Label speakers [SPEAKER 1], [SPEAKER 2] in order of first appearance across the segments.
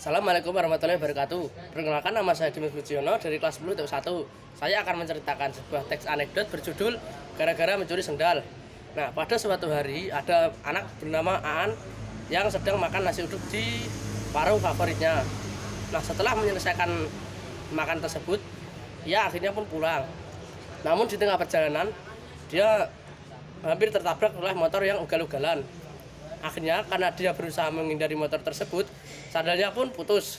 [SPEAKER 1] Assalamualaikum warahmatullahi wabarakatuh. Perkenalkan, nama saya Dimas Bujiono dari kelas 10 TU1. Saya akan menceritakan sebuah teks anekdot berjudul Gara-gara Mencuri Sendal. Nah, pada suatu hari ada anak bernama Aan yang sedang makan nasi uduk di warung favoritnya. Nah, setelah menyelesaikan makan tersebut, ia akhirnya pun pulang. Namun di tengah perjalanan, dia hampir tertabrak oleh motor yang ugal-ugalan. Akhirnya karena dia berusaha menghindari motor tersebut, sandalnya pun putus.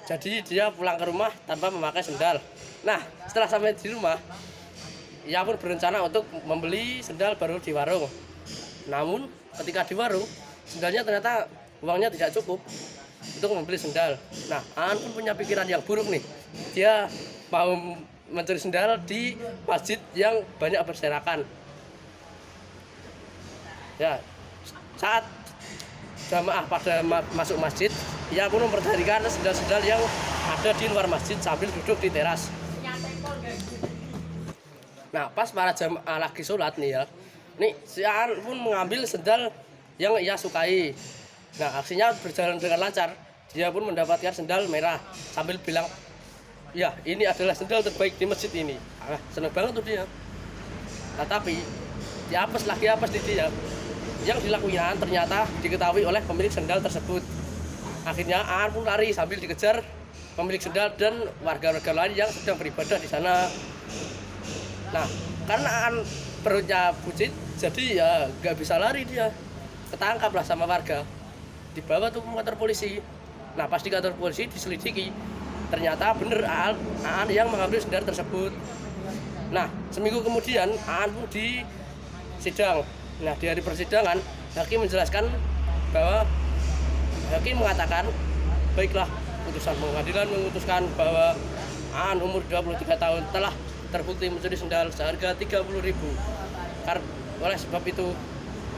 [SPEAKER 1] Jadi dia pulang ke rumah tanpa memakai sendal. Nah, setelah sampai di rumah, ia pun berencana untuk membeli sendal baru di warung. Namun ketika di warung, sendalnya ternyata uangnya tidak cukup untuk membeli sendal. Nah, Aan pun punya pikiran yang buruk nih. Dia mau mencuri sendal di masjid yang banyak berserakan. Ya, saat jamaah pada masuk masjid, ia pun memperhatikan sendal-sendal yang ada di luar masjid sambil duduk di teras. Nah, pas para jamaah lagi sholat nih ya, nih si Aan pun mengambil sendal yang ia sukai. Nah, aksinya berjalan dengan lancar. Dia pun mendapatkan sendal merah sambil bilang, ya, ini adalah sendal terbaik di masjid ini. Seneng banget tuh dia. Nah, tapi diapes lagi apes di dia. Yang dilakukan ternyata diketahui oleh pemilik sendal tersebut. Akhirnya Aan pun lari sambil dikejar pemilik sendal dan warga-warga lain yang sedang beribadah di sana. Nah, karena Aan perutnya buncit, jadi ya nggak bisa lari dia. Ketangkaplah sama warga, dibawa tuh ke kantor polisi. Nah, pas di kantor polisi diselidiki, ternyata bener Aan yang mengambil sendal tersebut. Nah, seminggu kemudian Aan pun di sidang. Nah, di hari persidangan, hakim menjelaskan bahwa hakim mengatakan, baiklah, putusan pengadilan memutuskan bahwa Aan umur 23 tahun telah terbukti mencuri sendal seharga 30.000. Oleh sebab itu,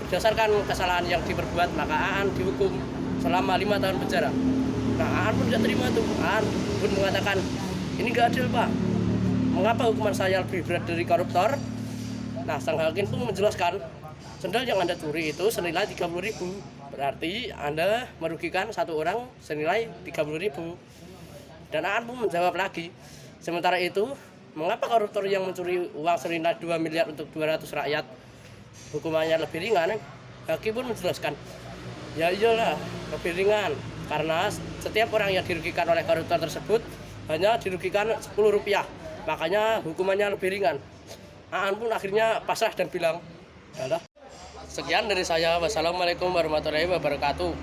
[SPEAKER 1] berdasarkan kesalahan yang diperbuat, maka Aan dihukum selama 5 tahun penjara. Nah, Aan pun tidak terima tuh. Aan pun mengatakan, ini gak adil, Pak. Mengapa hukuman saya lebih berat dari koruptor? Nah, sang hakim pun menjelaskan, sendal yang Anda curi itu senilai 30.000. Berarti Anda merugikan satu orang senilai 30.000. Dan Aan pun menjawab lagi, sementara itu, mengapa koruptor yang mencuri uang senilai 2 miliar untuk 200 rakyat hukumannya lebih ringan? Hakim pun menjelaskan, ya iyalah, lebih ringan. Karena setiap orang yang dirugikan oleh koruptor tersebut hanya dirugikan Rp10. Makanya hukumannya lebih ringan. Aan pun akhirnya pasrah dan bilang, "Yalah." Sekian dari saya. Wassalamualaikum warahmatullahi wabarakatuh.